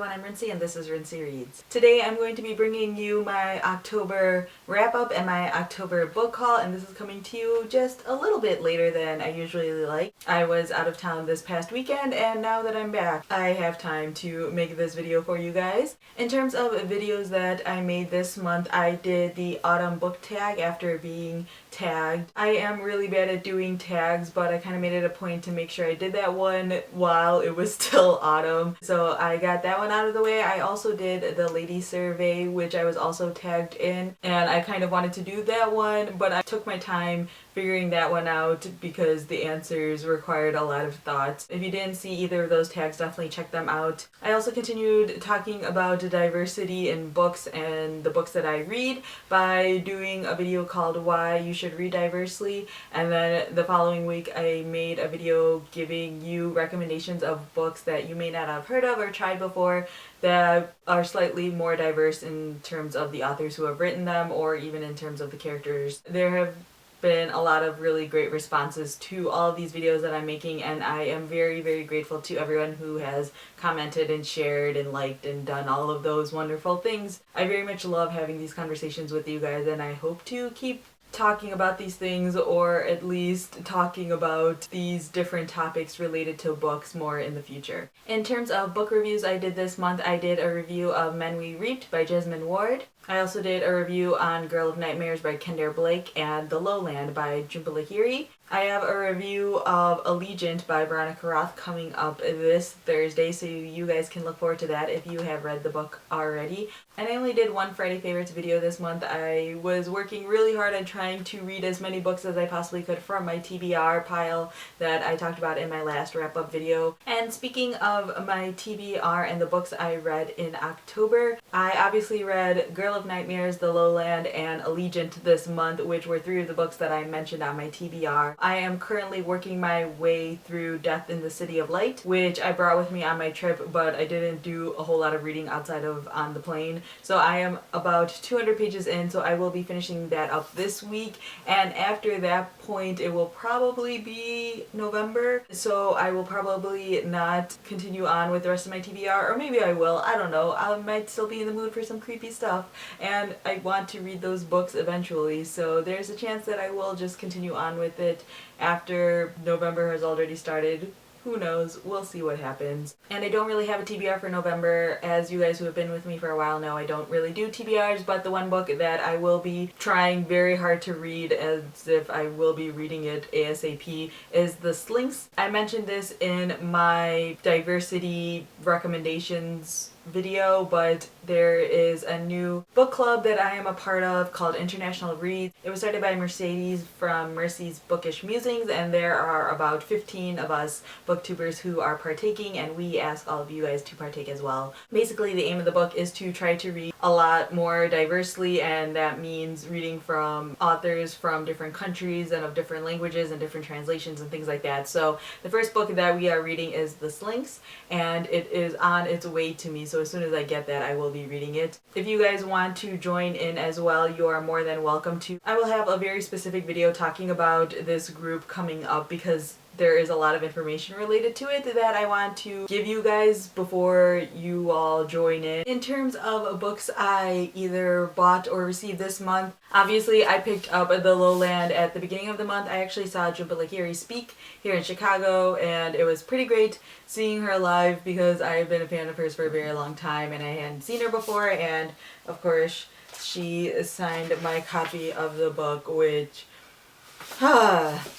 everyone, I'm Rincey and this is Rincey Reads. Today I'm going to be bringing you my October wrap-up and my October book haul, and this is coming to you just a little bit later than I usually like. I was out of town this past weekend, and now that I'm back, I have time to make this video for you guys. In terms of videos that I made this month, I did the autumn book tag after being tagged. I am really bad at doing tags, but I kind of made it a point to make sure I did that one while it was still autumn. So I got that one out of the way. I also did the lady survey, which I was also tagged in, and I kind of wanted to do that one, but I took my time figuring that one out because the answers required a lot of thought. If you didn't see either of those tags, definitely check them out. I also continued talking about diversity in books and the books that I read by doing a video called Why You Should Read Diversely, and then the following week I made a video giving you recommendations of books that you may not have heard of or tried before that are slightly more diverse in terms of the authors who have written them, or even in terms of the characters. There have been a lot of really great responses to all of these videos that I'm making, and I am very, very grateful to everyone who has commented and shared and liked and done all of those wonderful things. I very much love having these conversations with you guys, and I hope to keep talking about these things, or at least talking about these different topics related to books more in the future. In terms of book reviews I did this month, I did a review of Men We Reaped by Jesmyn Ward. I also did a review on Girl of Nightmares by Kendare Blake and The Lowland by Jhumpa Lahiri. I have a review of Allegiant by Veronica Roth coming up this Thursday, so you guys can look forward to that if you have read the book already. And I only did one Friday Favorites video this month. I was working really hard on trying to read as many books as I possibly could from my TBR pile that I talked about in my last wrap-up video. And speaking of my TBR and the books I read in October, I obviously read Girl of Nightmares, The Lowland, and Allegiant this month, which were three of the books that I mentioned on my TBR. I am currently working my way through Death in the City of Light, which I brought with me on my trip, but I didn't do a whole lot of reading outside of on the plane. So I am about 200 pages in, so I will be finishing that up this week, and after that point it will probably be November, so I will probably not continue on with the rest of my TBR, or maybe I will, I don't know. I might still be in the mood for some creepy stuff, and I want to read those books eventually, so there's a chance that I will just continue on with it after November has already started. Who knows? We'll see what happens. And I don't really have a TBR for November. As you guys who have been with me for a while know, I don't really do TBRs, but the one book that I will be trying very hard to read, as if I will be reading it ASAP, is The Slinks. I mentioned this in my diversity recommendations video, but there is a new book club that I am a part of called International Reads. It was started by Mercedes from Mercy's Bookish Musings, and there are about 15 of us booktubers who are partaking, and we ask all of you guys to partake as well. Basically, the aim of the book is to try to read a lot more diversely, and that means reading from authors from different countries and of different languages and different translations and things like that. So the first book that we are reading is The Slinks, and it is on its way to me, so as soon as I get that, I will be reading it. If you guys want to join in as well, you are more than welcome to. I will have a very specific video talking about this group coming up because there is a lot of information related to it that I want to give you guys before you all join in. In terms of books I either bought or received this month, obviously I picked up The Lowland at the beginning of the month. I actually saw Jhumpa Lahiri speak here in Chicago, and it was pretty great seeing her live because I've been a fan of hers for a very long time and I hadn't seen her before, and of course she signed my copy of the book, which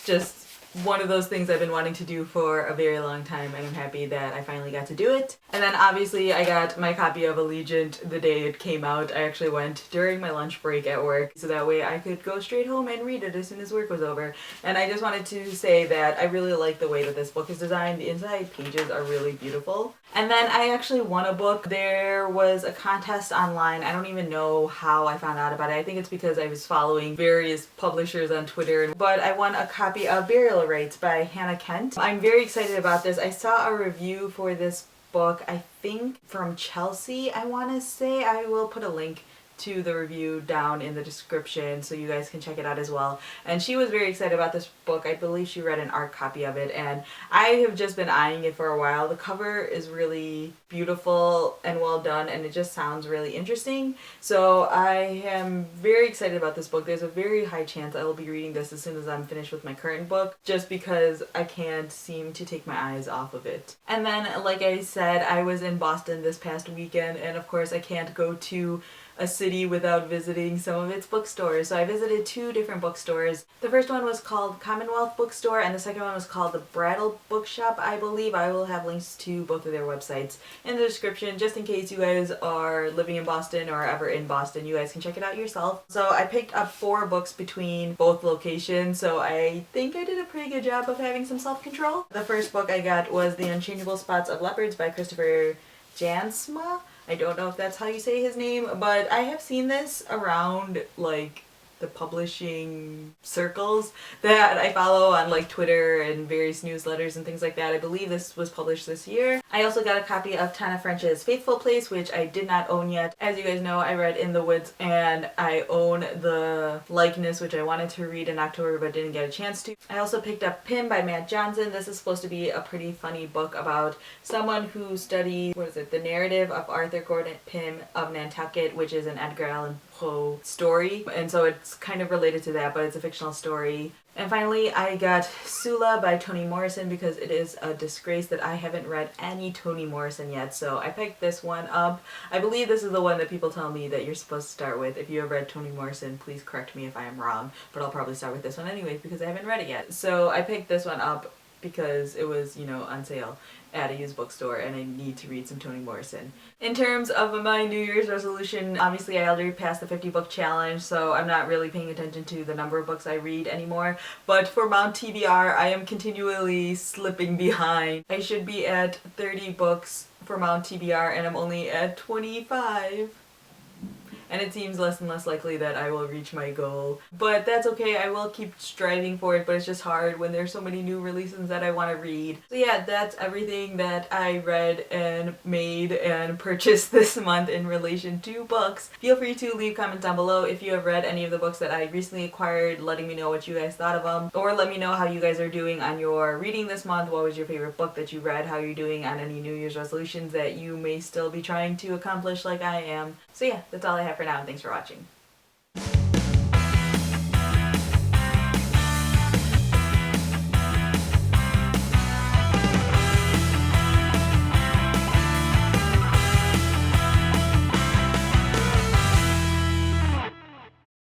just one of those things I've been wanting to do for a very long time, and I'm happy that I finally got to do it. And then obviously I got my copy of Allegiant the day it came out. I actually went during my lunch break at work, so that way I could go straight home and read it as soon as work was over. And I just wanted to say that I really like the way that this book is designed. The inside pages are really beautiful. And then I actually won a book. There was a contest online. I don't even know how I found out about it. I think it's because I was following various publishers on Twitter. But I won a copy of Burial Rites by Hannah Kent. I'm very excited about this. I saw a review for this book, I think from Chelsea, I want to say. I will put a link to the review down in the description so you guys can check it out as well. And she was very excited about this book. I believe she read an art copy of it, and I have just been eyeing it for a while. The cover is really beautiful and well done, and it just sounds really interesting. So I am very excited about this book. There's a very high chance I will be reading this as soon as I'm finished with my current book, just because I can't seem to take my eyes off of it. And then, like I said, I was in Boston this past weekend, and of course I can't go to a city without visiting some of its bookstores. So I visited 2 different bookstores. The first one was called Commonwealth Bookstore, and the second one was called the Brattle Bookshop, I believe. I will have links to both of their websites in the description, just in case you guys are living in Boston or ever in Boston. You guys can check it out yourself. So I picked up 4 books between both locations, so I think I did a pretty good job of having some self-control. The first book I got was The Unchangeable Spots of Leopards by Christopher Jansma. I don't know if that's how you say his name, but I have seen this around, like, the publishing circles that I follow on, like, Twitter and various newsletters and things like that. I believe this was published this year. I also got a copy of Tana French's Faithful Place, which I did not own yet. As you guys know, I read In the Woods, and I own the likeness, which I wanted to read in October but didn't get a chance to. I also picked up Pym by Matt Johnson. This is supposed to be a pretty funny book about someone who studied, the narrative of Arthur Gordon Pym of Nantucket, which is an Edgar Allan Poe story, and so it's kind of related to that, but it's a fictional story. And finally, I got Sula by Toni Morrison because it is a disgrace that I haven't read any Toni Morrison yet, so I picked this one up. I believe this is the one that people tell me that you're supposed to start with. If you have read Toni Morrison, please correct me if I am wrong, but I'll probably start with this one anyways because I haven't read it yet. So I picked this one up because it was, on sale at a used bookstore, and I need to read some Toni Morrison. In terms of my New Year's resolution, obviously I already passed the 50 book challenge, so I'm not really paying attention to the number of books I read anymore. But for Mount TBR, I am continually slipping behind. I should be at 30 books for Mount TBR, and I'm only at 25. And it seems less and less likely that I will reach my goal. But that's okay, I will keep striving for it, but it's just hard when there's so many new releases that I want to read. So yeah, that's everything that I read and made and purchased this month in relation to books. Feel free to leave comments down below if you have read any of the books that I recently acquired, letting me know what you guys thought of them. Or let me know how you guys are doing on your reading this month. What was your favorite book that you read? How you're doing on any New Year's resolutions that you may still be trying to accomplish like I am. So yeah, that's all I have for now, and thanks for watching.